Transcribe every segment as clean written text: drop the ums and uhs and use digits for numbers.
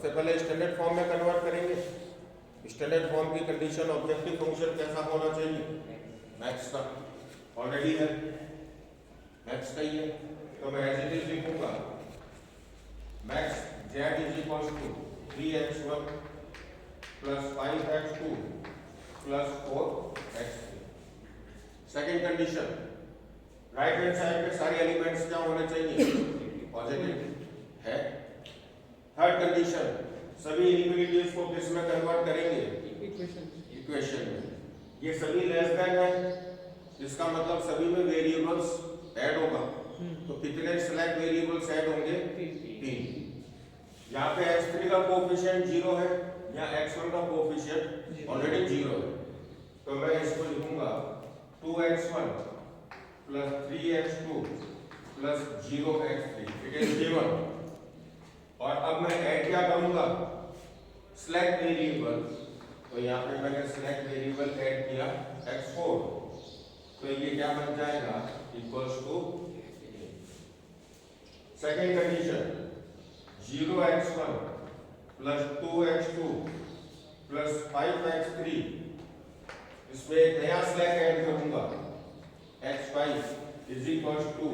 सबसे पहले standard form में कन्वर्ट करेंगे। स्टैंडर्ड फॉर्म की कंडीशन ऑब्जेक्टिव फंक्शन कैसा होना चाहिए, मैक्स का ऑलरेडी है, मैक्स का ही है, तो मैं एज इट इज लिखूंगा max z is equal to 3x1 plus 5x2 plus 4x3। Second condition, right hand side पे सारे एलिमेंट्स क्या होने चाहिए, पॉजिटिव है। थर्ड कंडीशन, सभी इनइक्वालिटीज को किस में कन्वर्ट करेंगे, इक्वेशन में। ये सभी लेस देन है, इसका मतलब सभी में वेरिएबल्स ऐड होगा, तो कितने सिलेक्ट वेरिएबल्स ऐड होंगे, 3। यहाँ पे x3 का कोएफिशिएंट 0 है, यहाँ x1 का कोएफिशिएंट ऑलरेडी 0 है, तो मैं इसको लिखूंगा 2x1 plus 3x2 plus 0x3, it is given. और अब मैं ऐड क्या करूंगा, सिलेक्ट वेरिएबल, तो यहाँ पे मैंने सिलेक्ट वेरिएबल ऐड किया x4, तो ये क्या बन जाएगा, equals to. Second condition, 0x1 plus 2x2 plus 5x3, इसमें एक नया स्लैक ऐड करूंगा x5 is equals to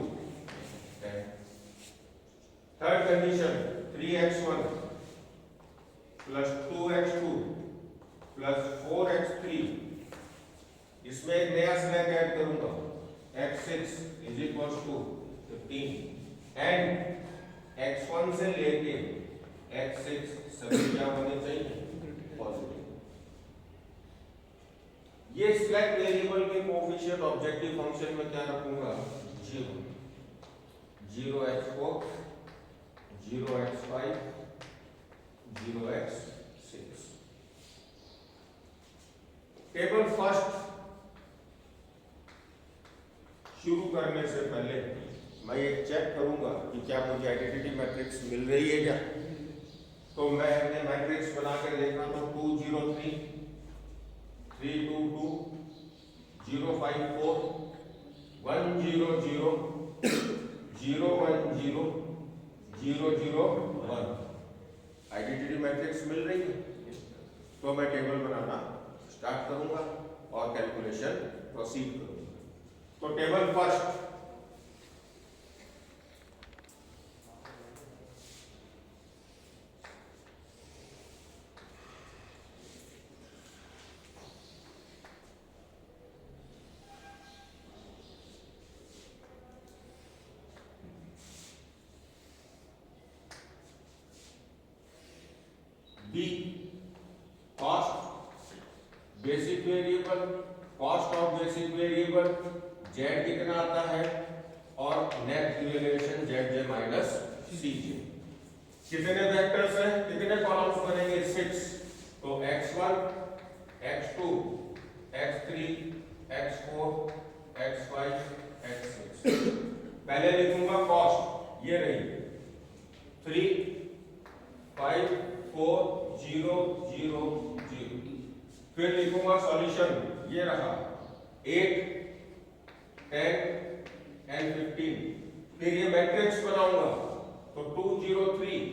10। Third condition, 3x1 plus 2x2 plus 4x3, इसमें एक नया स्लैक ऐड करूंगा x6 is equals to 15 and x1 से लेके x6 सभी क्या होने चाहिए, पॉजिटिव। ये सिलेक्ट वेरिएबल के कोएफिशिएंट ऑब्जेक्टिव फंक्शन में क्या रखूंगा, 0x4 0x5 0x6। Table first शुरू करने से पहले मैं ये चेक करूंगा कि क्या मुझे आइडेंटिटी मैट्रिक्स मिल रही है क्या। तो मैं अपने मैट्रिक्स बनाकर देख रहा हूं, 2 0 3 3 2 2 0 5 4 1 0 0 0 1 0 0 0 1। आइडेंटिटी मैट्रिक्स मिल रही है, तो मैं टेबल बनाना स्टार्ट करूंगा और कैलकुलेशन प्रोसीड करूंगा। तो table first, B cost basic variable, cost of basic variable z कितना आता है और net relation zj minus cj। कितने वेक्टर्स हैं, कितने कॉलम्स बनेंगे, 6, तो x1 x2 x3 x4 x5 x6। पहले लिखूंगा कॉस्ट, ये रही 3 5 4 0 0 0। फिर लिखूंगा सॉल्यूशन, ये रहा 8 10 एंड 15। फिर ये मैट्रिक्स बनाऊंगा, तो 2 0 3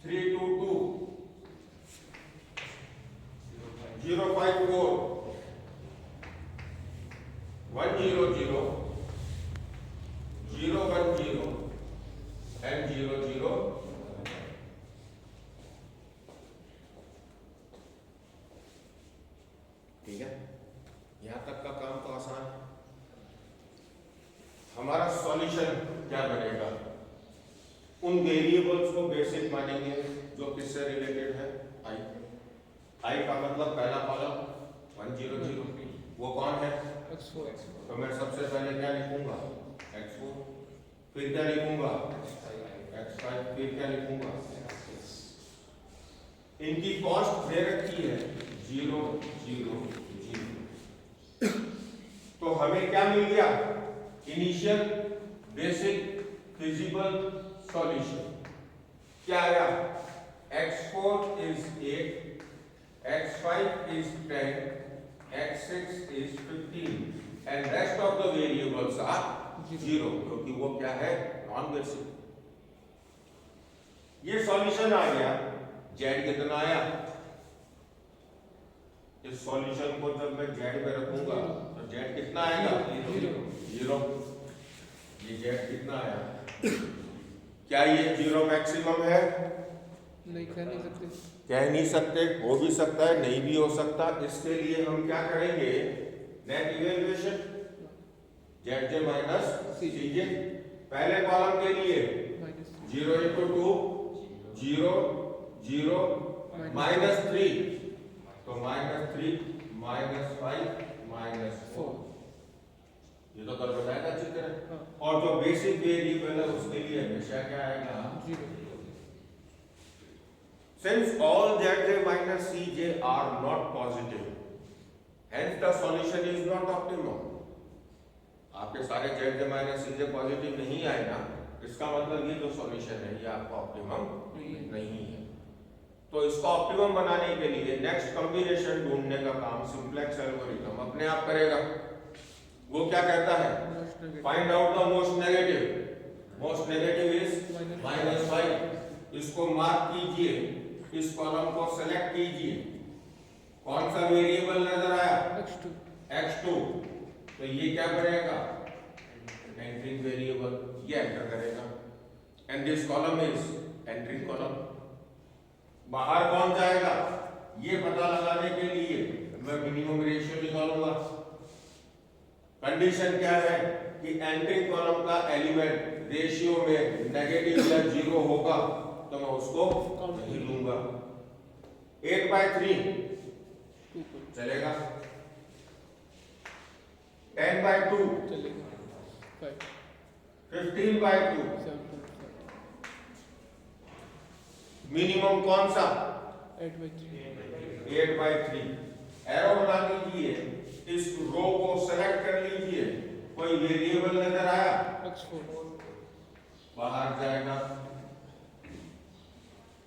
3 2 2 0 5 4 1 0 0 0 1 0 एंड 0 0। ठीक है, यहां तक का काम तो आसान है। हमारा सॉल्यूशन क्या बनेगा, उन वेरिएबल्स को बेसिक मानेंगे जो किससे रिलेटेड है, आई का मतलब पहला कॉलम 1 0 0, वो कौन है, x4। तो मैं सबसे पहले क्या लिखूंगा, x4, फिर क्या लिखूंगा, x5, फिर क्या लिखूंगा, इनकी कॉस्ट दे रखी है 0 0 0। तो हमें क्या मिल गया, इनिशियल बेसिक फिजिबल सॉल्यूशन क्या आया, x4 is 8, x5 is 10, x6 is 15 and rest of the variables are 0, क्योंकि वो क्या है, नॉन बेसिक। ये सॉल्यूशन आ गया, जेड कितना आया? इस सॉल्यूशन को जब मैं जेड में रखूंगा तो जेड कितना आएगा? 0। ये जेड कितना आया? क्या ये 0 मैक्सिमम है? नहीं, कह नहीं सकते। कह नहीं सकते, हो भी सकता है, नहीं भी हो सकता। इसके लिए हम क्या करेंगे? Net evaluation Z J minus सी जे। पहले कॉलम के लिए 0 × 2 0 0 -3, तो -3 -5 -4। ये तो कल बताया था अच्छी तरह। और जो बेसिक वेरिएबल है उसके लिए हमेशा क्या आएगा? 0। Since all zj minus cj are not positive, hence the solution is not optimum. आपके सारे zj minus cj पॉजिटिव नहीं आए ना, इसका मतलब ये जो सॉल्यूशन है ये आपका ऑप्टिमम नहीं है। तो इसको ऑप्टिमम बनाने के लिए नेक्स्ट कॉम्बिनेशन ढूंढने का काम सिंप्लेक्स एल्गोरिथम अपने आप करेगा। वो क्या कहता है? Find out the most negative. Most negative is -5। इसको मार्क कीजिए, इस कॉलम को सेलेक्ट कीजिए। कौन सा वेरिएबल नजर आया? x2। तो ये क्या बनेगा? एंट्रिंग वेरिएबल, ये एंटर करेगा। And this column is entering column. बाहर कौन जाएगा? ये पता लगाने के लिए मैं मिनिमम रेशियो निकालूंगा। कंडीशन क्या है कि एंट्रिंग कॉलम का एलिमेंट रेशियो में नेगेटिव या 0 होगा तो मैं उसको नहीं लूंगा। 8/3 चलेगा, 10/2 चलेगा, 15/2। मिनिमम कौन सा? 8/3। एरो बना लीजिए, इस रो को सेलेक्ट कर लीजिए। कोई वेरिएबल नजर आया? x4 बाहर जाएगा,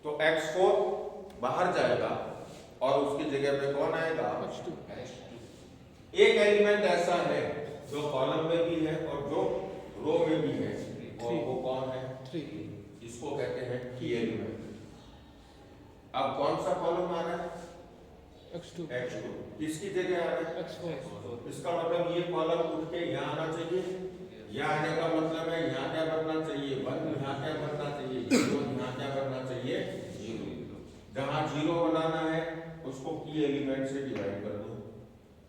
तो x4 बाहर जाएगा और उसकी जगह पे कौन आएगा? x2। एक एलिमेंट ऐसा है जो कॉलम में भी है और जो रो में भी है, और वो कौन है? 3। इसको कहते हैं की एलिमेंट। अब कौन सा कॉलम आ रहा है? x2। किसकी जगह आ रहा है? x4। इसका मतलब ये कॉलम उठ के यहाँ आना चाहिए। यहाँ आने का मतलब है यहाँ क्या बनना चाहिए? 1। यहाँ क्या बनना चाहिए? 0। यहाँ क्या बनना चाहिए? 0। जहाँ 0 बनाना है उसको की एलिमेंट से डिवाइड कर दो।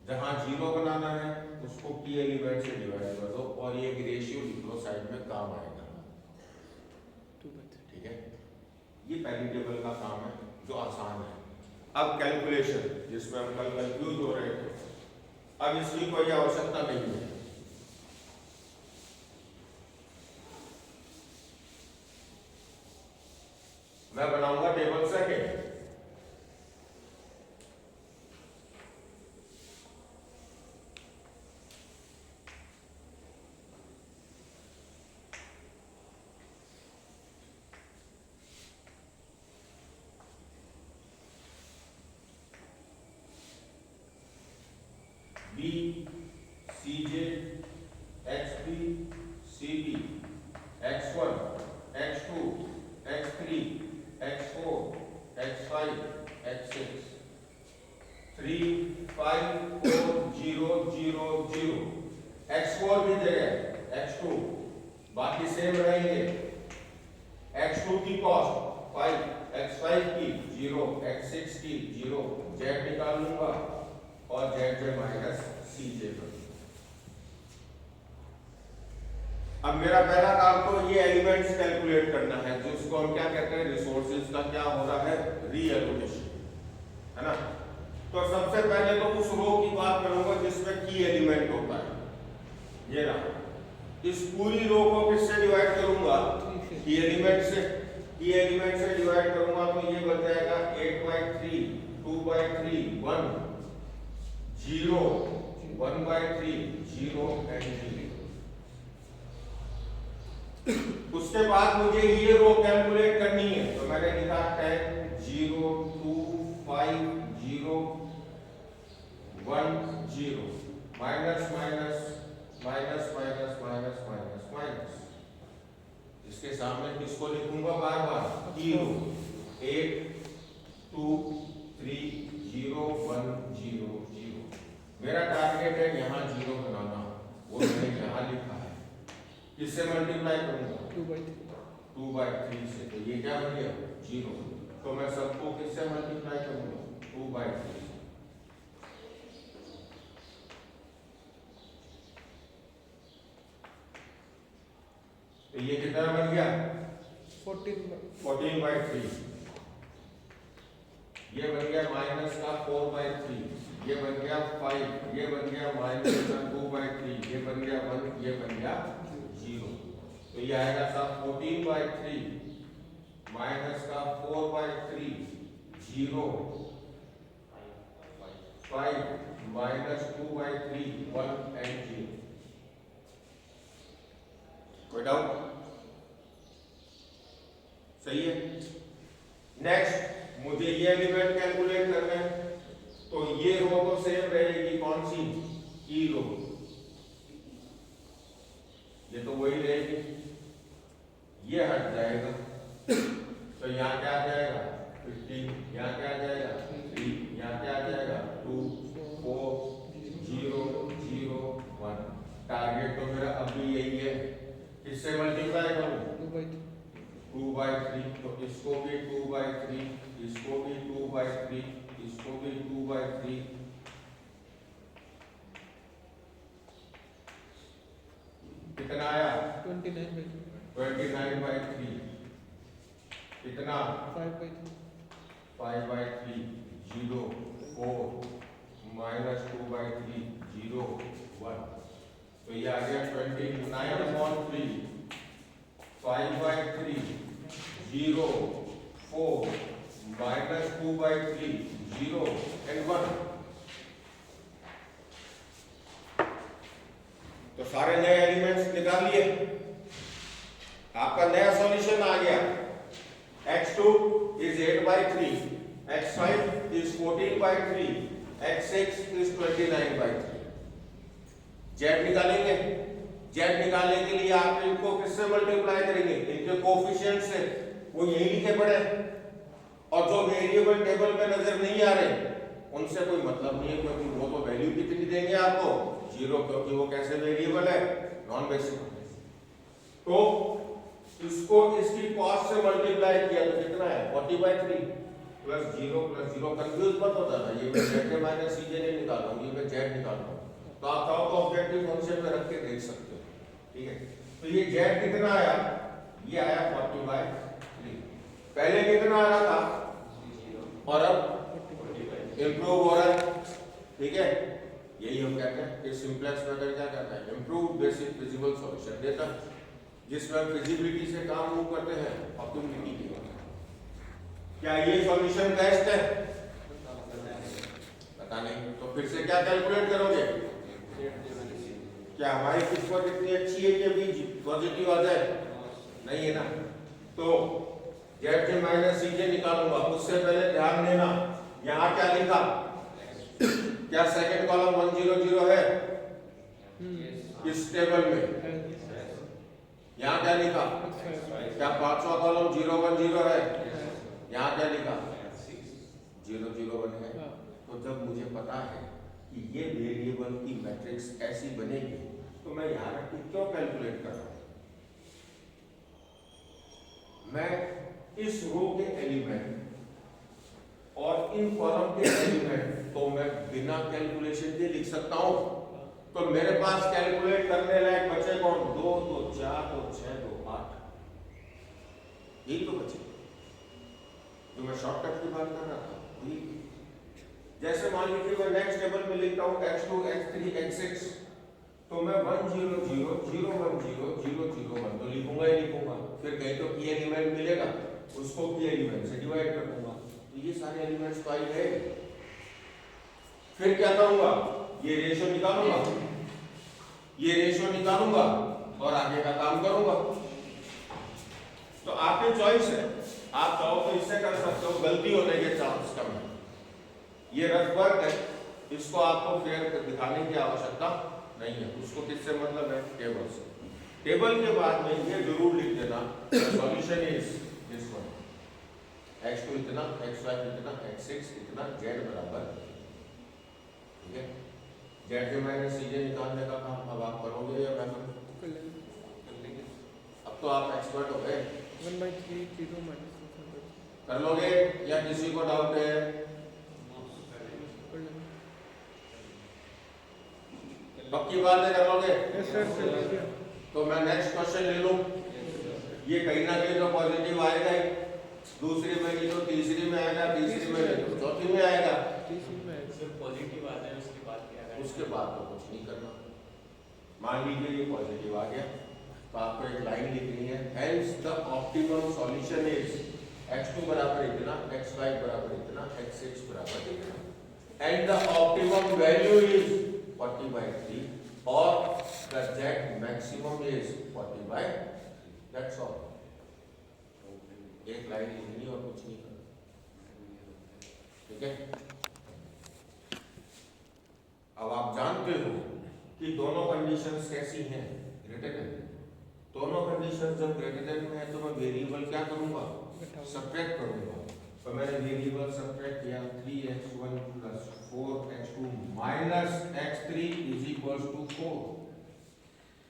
जहाँ 0 बनाना है उसको की एलिमेंट से डिवाइड कर दो और ये रेशियो लिख लो, साइड में काम आएगा। 2/3। ठीक है, ये पहली टेबल का काम है जो आसान है। अब कैलकुलेशन, जिसमें हम कल कंफ्यूज हो रहे थे, अब इसकी कोई आवश्यकता नहीं है। मैं बनाऊंगा table second. B CJ XB CB X1 X2 X3 X4 X5 X6 3 5 4 0 0 0। X4 की जगह X2, बाकी सेम रहेंगे। X2 की कॉस्ट 5, X5 की 0, X6 की 0। Z निकाल लूंगा और zj माइनस cj कर। अब मेरा पहला काम तो ये एलिमेंट्स कैलकुलेट करना है, जिसको हम क्या कहते हैं? रिसोर्सेज का क्या हो रहा है? रीएलोकेशन, है ना। तो सबसे पहले तो उस रो की बात करूंगा जिसमें की एलिमेंट होता है। ये रहा, इस पूरी रो को किससे डिवाइड करूंगा? की एलिमेंट से। की एलिमेंट से डिवाइड करूंगा तो ये बन जाएगा 8/3 2/3 1 0 1/3 0 एंड 0। उसके बाद मुझे ये रो कैलकुलेट करनी है, तो मैंने लिखा 10 0 2 5 0 1 0 minus minus minus minus minus minus minus. इसके सामने किसको लिखूंगा बार बार? 0 8 2 3 0 1 0 0। मेरा टारगेट है यहाँ 0 बनाना, वो मैंने यहाँ लिखा है। किससे मल्टीप्लाई करूंगा? 2/3 से। तो ये क्या बन गया? 0। तो मैं सबको किससे मल्टीप्लाई करूंगा? 2/3 से। तो ये कितना बन गया? 14/3। ये बन गया माइनस का 4/3, ये बन गया 5, ये बन गया माइनस का 2/3, ये बन गया 1, ये बन गया 0। तो ये आएगा साहब 14/3 माइनस का 4/3 0 5 माइनस 2/3 1 एंड 0। कोई डाउट? सही है। नेक्स्ट मुझे ये एलिमेंट कैलकुलेट करना है, तो ये रो तो सेम रहेगी, कौन सी? ई रो। ये तो वही रहेगी, ये हट जाएगा, तो यहाँ क्या आ जाएगा? 15, यहाँ क्या आ जाएगा? 3, यहाँ क्या आ जाएगा? 2 4 0 0 1। टारगेट तो मेरा अभी यही है, इससे मल्टीप्लाई करूं 2/3, तो इसको भी 2/3, इसको भी 2/3, इसको भी 2/3। कितना आया? 29/3। कितना? 5/3 0 4 माइनस 2/3 0 1। तो ये आ गया 29/3 5/3 0 4 माइनस 2/3 0 एंड 1। तो सारे नए एलिमेंट्स निकाल लिए, आपका नया सॉल्यूशन आ गया। x2 is 8/3, x5 is 14/3, x6 is 29/3। z निकालेंगे। z निकालने के लिए आप इनको किससे मल्टीप्लाई करेंगे? इनके कोफिशिएंट से, वो यही लिखे पड़े। और जो वेरिएबल टेबल में नजर नहीं आ रहे उनसे कोई मतलब नहीं है, क्योंकि वो तो वैल्यू कितनी देंगे आपको? 0, क्योंकि वो कैसे वेरिएबल है? Non basic. तो इसको इसकी कॉस्ट से मल्टीप्लाई किया तो कितना है? 40/3 प्लस 0 प्लस 0। कंफ्यूज मत हो जाना, ये मैं z माइनस cj नहीं निकाल रहा हूँ, ये मैं z निकाल रहा हूँ। तो आप चाहो तो ऑब्जेक्टिव फंक्शन में रख के देख सकते हो, ठीक है। तो ये z कितना आया? ये आया 40/3। पहले कितना आ रहा था और अब इम्प्रूव हो रहा है, ठीक है। यही हम कहते हैं कि सिंपलेक्स मेथड क्या कहता है? इम्प्रूव बेसिक फिजिबल सॉल्यूशन देता है, जिसमें हम फिजिबिलिटी से काम मूव करते हैं ऑप्टिमिलिटी की ओर। क्या ये सॉल्यूशन बेस्ट है? पता नहीं। तो फिर से क्या कैलकुलेट करोगे? क्या हमारी किस्मत इतनी अच्छी है कि अभी पॉजिटिव आ जाए? नहीं है ना। तो z माइनस cj निकालूंगा, उससे पहले ध्यान देना यहाँ क्या लिखा? क्या सेकंड कॉलम 1 0 0 है इस टेबल में? यहाँ क्या लिखा? क्या पांचवा कॉलम 0 1 0 है? यहाँ क्या लिखा? 0 0 1 है। तो जब मुझे पता है कि ये वेरिएबल की मैट्रिक्स ऐसी बनेगी, तो मैं यहाँ रख के क्यों कैलकुलेट कर रहा हूँ? मैं इस रो के एलिमेंट और इन कॉलम के एलिमेंट तो मैं बिना कैलकुलेशन के लिख सकता हूँ। तो मेरे पास कैलकुलेट करने लायक बचे कौन? 2 2 4 2 6 2 8, यही तो बचे जो मैं शॉर्टकट की बात कर रहा था। जैसे मान लीजिए मैं नेक्स्ट टेबल में लिखता हूँ x2 x3 x6, तो मैं 1 0 0 0 1 0 0 0 1 तो लिखूंगा ही लिखूंगा। फिर कहीं तो की एलिमेंट मिलेगा, उसको की एलिमेंट से डिवाइड कर दूंगा, तो ये सारे एलिमेंट्स तो आ गए। फिर क्या करूंगा? ये रेशियो निकालूंगा, ये रेशियो निकालूंगा और आगे का काम करूंगा। तो आपकी चॉइस है, आप चाहो तो इससे कर सकते हो, गलती होने के चांस कम है। ये रफ वर्क है, इसको आपको फिर दिखाने की आवश्यकता नहीं है। उसको किससे मतलब है? टेबल से। टेबल के बाद में ये जरूर लिख देना solution is this one, x2 इतना, x5 इतना, x6 इतना, z बराबर, ठीक है। z के माइनस cj निकालने का काम अब आप करोगे या मैं करूं? कर लेंगे। अब तो आप एक्सपर्ट हो गए, 1/3 0 माइनस कर लोगे या किसी को डाउट है? कर लेंगे। पक्की बात है, कर लोगे? यस सर, कर लीजिए। तो मैं नेक्स्ट क्वेश्चन ले लूं। ये कहीं ना कहीं तो पॉजिटिव आएगा ही, दूसरी में नहीं तो तीसरी में आएगा, तीसरी में नहीं तो चौथी में आएगा। तीसरी में आएगा। सिर्फ पॉजिटिव आ जाए उसके बाद क्या करना? उसके बाद तो कुछ नहीं करना। मान लीजिए ये पॉजिटिव आ गया तो आपको एक लाइन लिखनी है, hence the optimum solution is x2 बराबर इतना, x5 बराबर इतना, x6 बराबर इतना and the optimum value is 40/3 और the z maximum is 40/, that's all. एक लाइन लिखनी और कुछ नहीं करना, ठीक है। अब आप जानते हो कि दोनों कंडीशंस कैसी हैं, ग्रेटर देन। दोनों कंडीशंस जब ग्रेटर देन में है तो मैं वेरिएबल क्या करूंगा, सब्ट्रैक्ट करूंगा। तो मैंने वेरिएबल सब्ट्रैक्ट किया 3x1 + 4x2 - x3 = 4।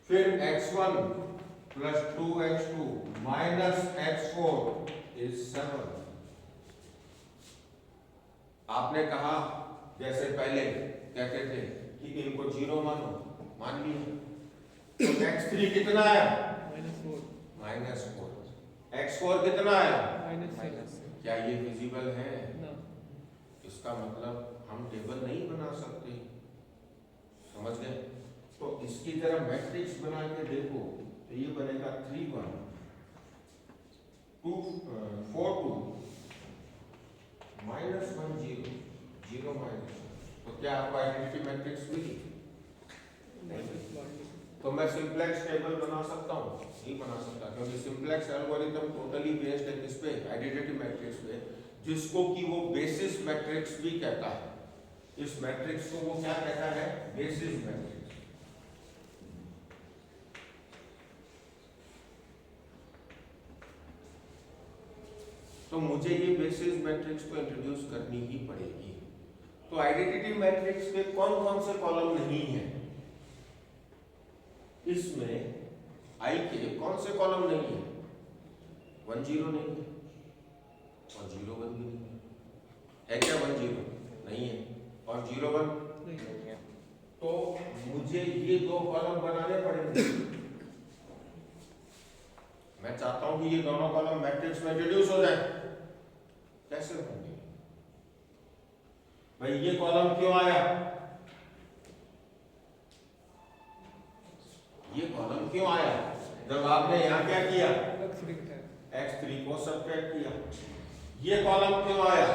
फिर x1 + 2x2 - x4 = 7। आपने कहा जैसे पहले कहते थे कि इनको 0 मानो, मान लिया। तो x3 कितना आया, -4। x4 कितना आया, -6। क्या ये विजिबल है? ना। इसका मतलब हम टेबल नहीं बना सकते, समझ गए? तो इसकी तरह मैट्रिक्स बना के देखो तो ये बनेगा 3 1 2 4 2 -1 0 0 -, तो क्या आपको आइडेंटिटी मैट्रिक्स मिली? तो मैं सिंप्लेक्स टेबल बना सकता हूँ? नहीं बना सकता, क्योंकि सिंप्लेक्स एल्गोरिथम टोटली बेस्ड है किस पे, आइडेंटिटी मैट्रिक्स पे, जिसको कि वो बेसिस मैट्रिक्स भी कहता है। इस मैट्रिक्स को वो क्या कहता है, बेसिस मैट्रिक्स। तो मुझे ये बेसिस मैट्रिक्स को इंट्रोड्यूस करनी ही पड़ेगी। तो आइडेंटिटी मैट्रिक्स के कौन कौन से कॉलम नहीं है, इसमें आई के कौन से कॉलम नहीं है, 1 0 नहीं है और 0 1 भी नहीं है क्या, 1 0 नहीं है और 0 1 नहीं है। तो मुझे ये दो कॉलम बनाने पड़ेंगे। मैं चाहता हूं कि ये दोनों कॉलम मैट्रिक्स में इंट्रोड्यूस हो जाए, कैसे होंगे भाई? ये कॉलम क्यों आया, ये कॉलम क्यों आया? जब आपने यहाँ क्या किया, x3 को सब्ट्रैक्ट किया। ये कॉलम क्यों आया,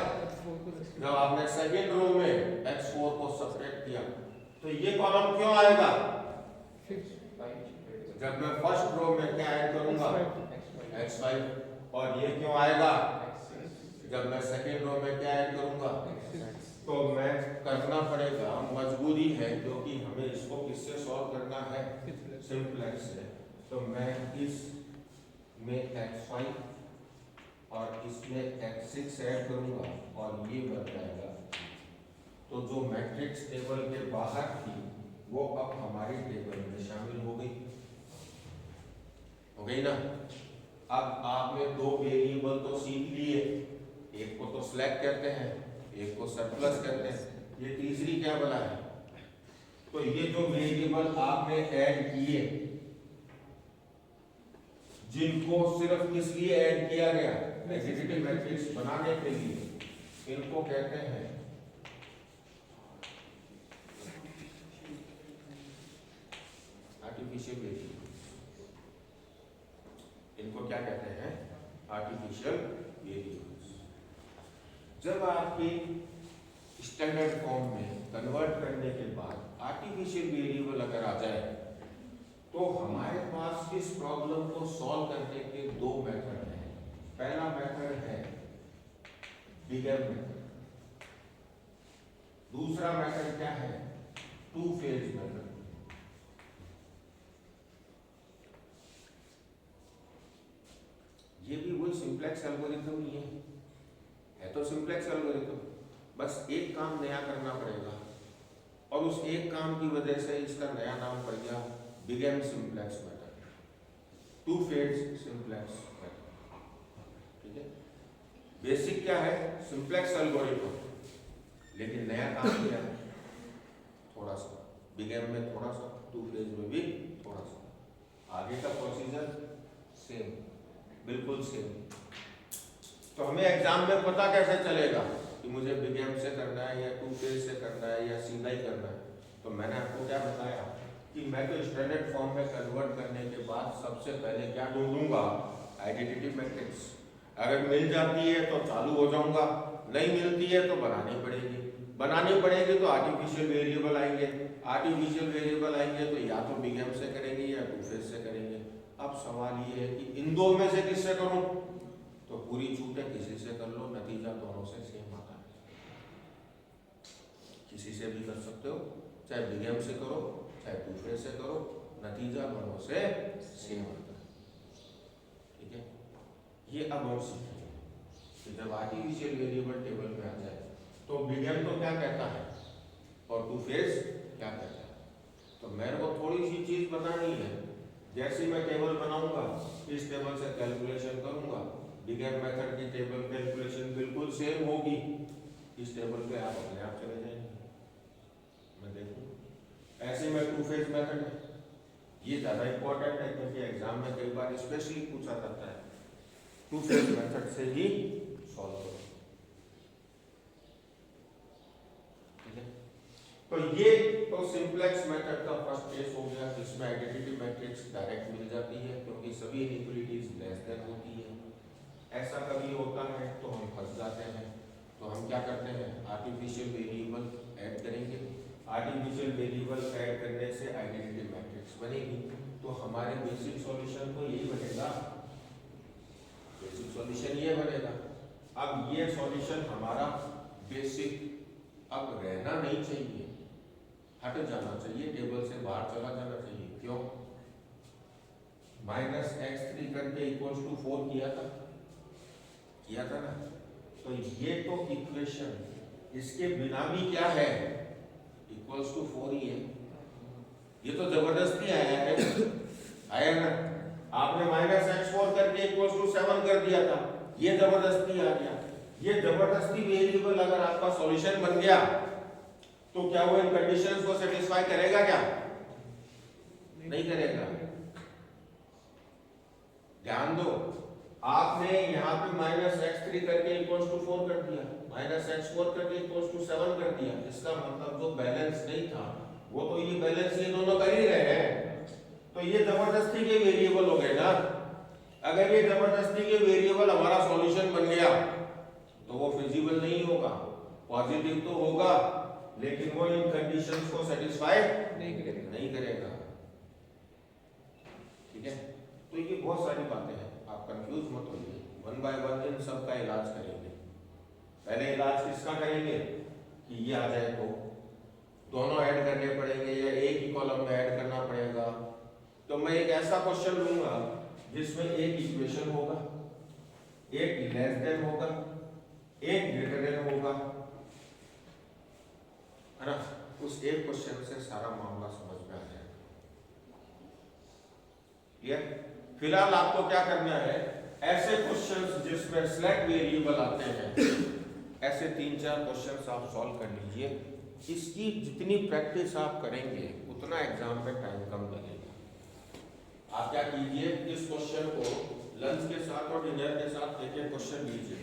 जब आपने सेकेंड रो में x4 को सब्ट्रैक्ट किया। तो ये कॉलम क्यों आएगा, जब मैं फर्स्ट रो में क्या ऐड करूंगा, x5। और ये क्यों आएगा, जब मैं सेकेंड रो में क्या ऐड करूंगा। तो मैं करना पड़ेगा, मजबूरी है, क्योंकि हमें इसको किससे सॉल्व करना है, सिंप्लेक्स से। तो मैं इस में x5 और इसमें x6 ऐड करूंगा और ये बन जाएगा। तो जो मैट्रिक्स टेबल के बाहर थी वो अब हमारी टेबल में शामिल हो गई ना। अब आपने दो वेरिएबल तो सीख लिए, एक को तो स्लैक कहते हैं, एक को सरप्लस कहते हैं, ये तीसरी क्या बना है। तो ये जो वेरिएबल आपने ऐड किए, जिनको सिर्फ किस लिए ऐड किया गया, आइडेंटिटी मैट्रिक्स बनाने के लिए, इनको कहते हैं आर्टिफिशियल वेरिएबल्स। इनको क्या कहते हैं, आर्टिफिशियल वेरिएबल्स। जब आपकी स्टैंडर्ड फॉर्म में कन्वर्ट करने के बाद आर्टिफिशियल वेरिएबल अगर आ जाए तो हमारे पास इस प्रॉब्लम को सॉल्व करने के दो मेथड हैं। पहला मेथड है बिगर मेथड, दूसरा मेथड क्या है, two phase method. Simplex algorithm ही है तो सिंपलेक्स एल्गोरिथम, बस एक काम नया करना पड़ेगा और उस एक काम की वजह से इसका नया नाम पड़ गया big M simplex method, two phase simplex method. ठीक है, बेसिक क्या है, सिंपलेक्स एल्गोरिथम, लेकिन नया काम क्या है, थोड़ा सा बिग एम में थोड़ा सा, टू फेज में भी थोड़ा सा, आगे का प्रोसीजर सेम, बिल्कुल सेम। तो हमें एग्जाम में पता कैसे चलेगा कि मुझे बिग एम से करना है या टू फेज से करना है या सीधा ही करना है? तो मैंने आपको क्या बताया कि मैं तो स्टैंडर्ड फॉर्म में कन्वर्ट करने के बाद सबसे पहले क्या ढूंढूंगा, आइडेंटिटी मैट्रिक्स। अगर मिल जाती है तो चालू हो जाऊंगा, नहीं मिलती है तो बनानी पड़ेगी तो आर्टिफिशियल वेरिएबल आएंगे, आर्टिफिशियल वेरिएबल आएंगे तो या तो बिग एम से करेंगे या टू फेज से करेंगे। अब सवाल ये है कि इन दो में से किससे करूं? तो पूरी छूट है, किसी से कर लो, नतीजा दोनों से सेम आता है। किसी से भी कर सकते हो, चाहे बिग एम से करो चाहे टू फेज से करो, नतीजा दोनों से सेम आता है। ठीक है, ये अब हम सीखेंगे कि जब आर्टिफिशियल वेरिएबल टेबल में आ जाए तो बिग एम तो क्या कहता है और टू फेज क्या कहता है। तो मेरे को थोड़ी सी चीज बतानी है, जैसे मैं टेबल बनाऊंगा इस टेबल से कैलकुलेशन करूंगा, बिग एम मेथड की टेबल कैलकुलेशन बिल्कुल सेम होगी, इस टेबल पे आप अपने आप चले जाएंगे। मैं देखूं ऐसे में टू फेज मेथड है, ये ज्यादा इंपॉर्टेंट है क्योंकि एग्जाम में कई बार स्पेशली पूछा जाता है, टू फेज मेथड से ही सॉल्व करो। ठीक है, तो ये तो सिंपलेक्स मेथड का फर्स्ट केस हो गया जिसमें आइडेंटिटी मैट्रिक्स डायरेक्ट मिल जाती है क्योंकि सभी इनइक्वालिटीज लेस देन होती है। ऐसा कभी होता है तो हम फंस जाते हैं, तो हम क्या करते हैं, आर्टिफिशियल वेरिएबल ऐड करेंगे, आर्टिफिशियल वेरिएबल ऐड करने से आइडेंटिटी मैट्रिक्स बनेगी, तो हमारे बेसिक सॉल्यूशन तो यही बनेगा, बेसिक सॉल्यूशन ये बनेगा। अब ये सॉल्यूशन हमारा बेसिक अब रहना नहीं चाहिए, हट जाना चाहिए, टेबल से बाहर चला जाना चाहिए। क्यों? -x3 करके इक्वल्स टू 4 किया था ना, तो ये तो इक्वेशन इसके बिना भी क्या है, इक्वल्स टू 4 ही है। ये तो जबरदस्ती आया ना, आपने -x4 करके इक्वल्स टू 7 कर दिया था, ये जबरदस्ती आ गया। ये जबरदस्ती वेरिएबल अगर आपका सॉल्यूशन बन गया तो क्या वो इन कंडीशंस को सेटिस्फाई करेगा? क्या नहीं करेगा। ध्यान दो, आपने यहाँ पे -x3 करके इक्वल्स टू 4 कर दिया, -x4 करके इक्वल्स टू 7 कर दिया, इसका मतलब जो बैलेंस नहीं था वो तो ये बैलेंस ये दोनों कर ही रहे हैं, तो ये जबरदस्ती के वेरिएबल हो गए ना। अगर ये जबरदस्ती के वेरिएबल हमारा सॉल्यूशन बन गया तो वो फिजिबल नहीं होगा, पॉजिटिव तो होगा लेकिन वो इन कंडीशंस को सेटिस्फाई नहीं करेगा। ठीक है, तो ये बहुत सारी बातें हैं, आप कंफ्यूज मत होइए, वन बाय वन इन सब का इलाज करेंगे। पहले इलाज किसका करेंगे कि ये आ जाए तो दोनों ऐड करने पड़ेंगे या एक ही कॉलम में ऐड करना पड़ेगा। तो मैं एक ऐसा क्वेश्चन लूंगा जिसमें एक इक्वेशन होगा, एक लेस देन होगा, एक ग्रेटर देन होगा, है ना। उस एक क्वेश्चन से सारा मामला समझ में आ जाएगा। क्लियर? फिलहाल आपको क्या करना है, ऐसे क्वेश्चंस जिसमें सिलेक्ट वेरिएबल आते हैं, ऐसे 3-4 क्वेश्चंस आप सॉल्व कर लीजिए। इसकी जितनी प्रैक्टिस आप करेंगे उतना एग्जाम में टाइम कम लगेगा। आप क्या कीजिए, इस क्वेश्चन को लंच के साथ और डिनर के साथ एक-एक क्वेश्चन लीजिए,